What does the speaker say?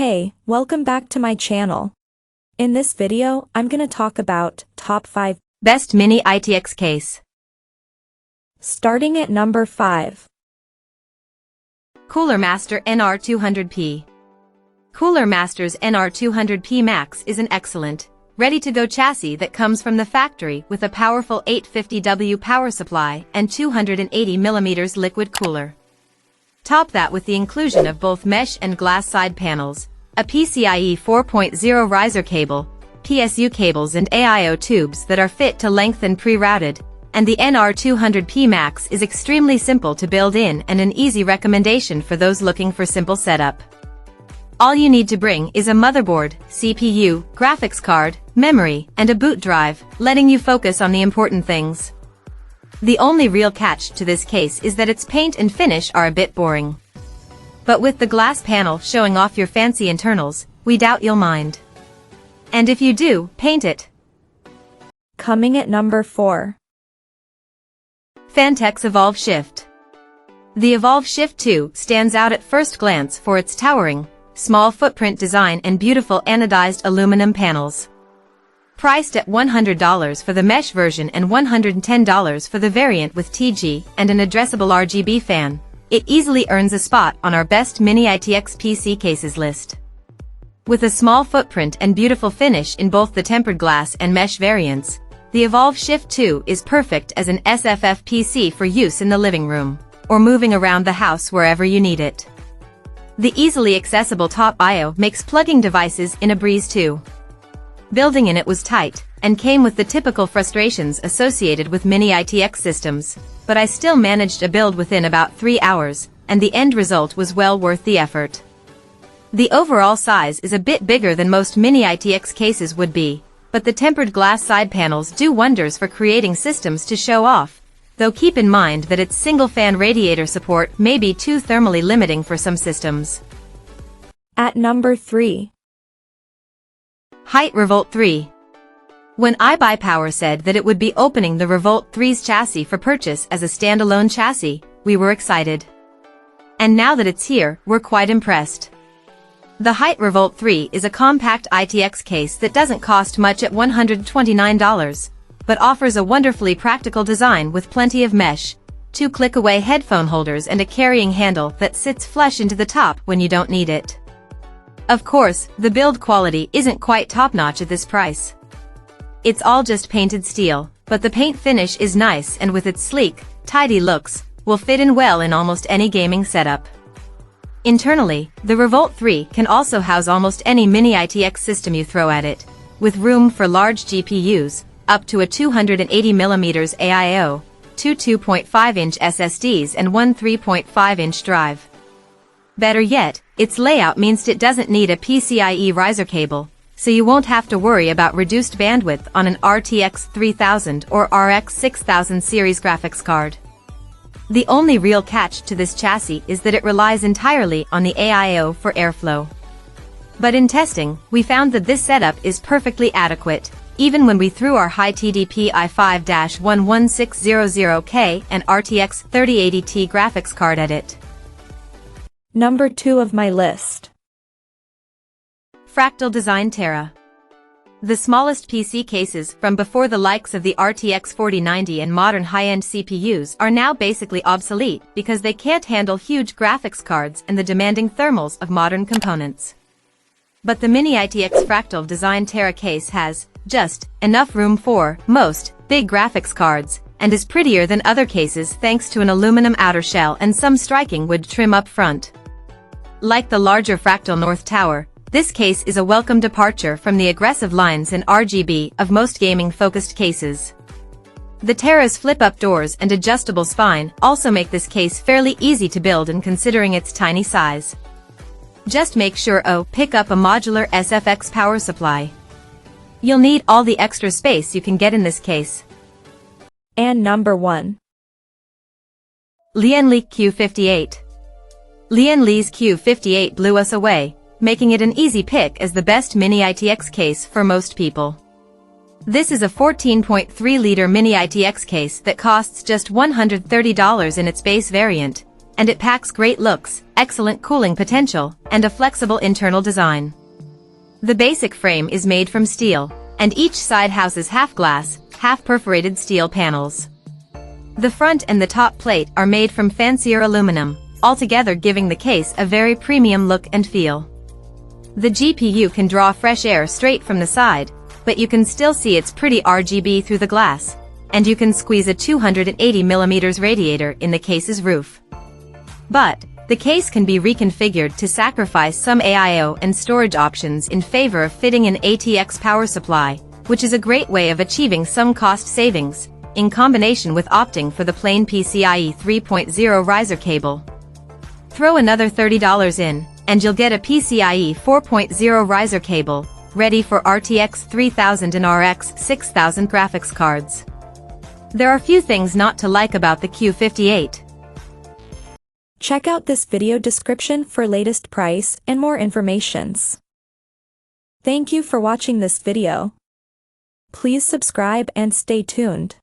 Hey, welcome back to my channel. In this video, I'm gonna talk about top 5 best Mini ITX case. Starting at number 5. Cooler Master NR200P. Cooler Master's NR200P Max is an excellent, ready-to-go chassis that comes from the factory with a powerful 850W power supply and 280mm liquid cooler. Top that with the inclusion of both mesh and glass side panels, a PCIe 4.0 riser cable, PSU cables and AIO tubes that are fit to length and pre-routed, and the NR200P Max is extremely simple to build in and an easy recommendation for those looking for simple setup. All you need to bring is a motherboard, CPU, graphics card, memory, and a boot drive, letting you focus on the important things. The only real catch to this case is that its paint and finish are a bit boring. But with the glass panel showing off your fancy internals, we doubt you'll mind. And if you do, paint it. Coming at number 4. Fantex Evolv Shift. The Evolv Shift 2 stands out at first glance for its towering, small footprint design and beautiful anodized aluminum panels. Priced at $100 for the mesh version and $110 for the variant with TG and an addressable RGB fan, it easily earns a spot on our best Mini ITX PC cases list. With a small footprint and beautiful finish in both the tempered glass and mesh variants, the Evolv Shift 2 is perfect as an SFF PC for use in the living room, or moving around the house wherever you need it. The easily accessible top I/O makes plugging devices in a breeze too. Building in it was tight, and came with the typical frustrations associated with Mini ITX systems, but I still managed a build within about 3 hours, and the end result was well worth the effort. The overall size is a bit bigger than most Mini ITX cases would be, but the tempered glass side panels do wonders for creating systems to show off, though keep in mind that its single-fan radiator support may be too thermally limiting for some systems. At number 3. Hyte Revolt 3. When iBuyPower said that it would be opening the Revolt 3's chassis for purchase as a standalone chassis, we were excited. And now that it's here, we're quite impressed. The Hyte Revolt 3 is a compact ITX case that doesn't cost much at $129, but offers a wonderfully practical design with plenty of mesh, 2 click-away headphone holders and a carrying handle that sits flush into the top when you don't need it. Of course, the build quality isn't quite top-notch at this price. It's all just painted steel, but the paint finish is nice and with its sleek, tidy looks, will fit in well in almost any gaming setup. Internally, the Revolt 3 can also house almost any Mini ITX system you throw at it, with room for large GPUs, up to a 280mm AIO, 2 2.5-inch SSDs and 1 3.5-inch drive. Better yet, its layout means it doesn't need a PCIe riser cable, so you won't have to worry about reduced bandwidth on an RTX 3000 or RX 6000 series graphics card. The only real catch to this chassis is that it relies entirely on the AIO for airflow. But in testing, we found that this setup is perfectly adequate, even when we threw our Hyte TDP i5-11600K and RTX 3080 Ti graphics card at it. Number 2 of my list. Fractal Design Terra. The smallest PC cases from before the likes of the RTX 4090 and modern high-end CPUs are now basically obsolete because they can't handle huge graphics cards and the demanding thermals of modern components. But the Mini ITX Fractal Design Terra case has just enough room for most big graphics cards and is prettier than other cases thanks to an aluminum outer shell and some striking wood trim up front. Like the larger Fractal North Tower, this case is a welcome departure from the aggressive lines and RGB of most gaming-focused cases. The Terra's flip-up doors and adjustable spine also make this case fairly easy to build and considering its tiny size. Just make sure pick up a modular SFX power supply. You'll need all the extra space you can get in this case. And number 1. Lian Li Q58. Lian Li's Q58 blew us away, making it an easy pick as the best Mini ITX case for most people. This is a 14.3-liter Mini ITX case that costs just $130 in its base variant, and it packs great looks, excellent cooling potential, and a flexible internal design. The basic frame is made from steel, and each side houses half glass, half perforated steel panels. The front and the top plate are made from fancier aluminum, altogether giving the case a very premium look and feel. The GPU can draw fresh air straight from the side, but you can still see its pretty RGB through the glass, and you can squeeze a 280mm radiator in the case's roof. But the case can be reconfigured to sacrifice some AIO and storage options in favor of fitting an ATX power supply, which is a great way of achieving some cost savings, in combination with opting for the plain PCIe 3.0 riser cable. Throw another $30 in, and you'll get a PCIe 4.0 riser cable, ready for RTX 3000 and RX 6000 graphics cards. There are few things not to like about the Q58. Check out this video description for latest price and more informations. Thank you for watching this video. Please subscribe and stay tuned.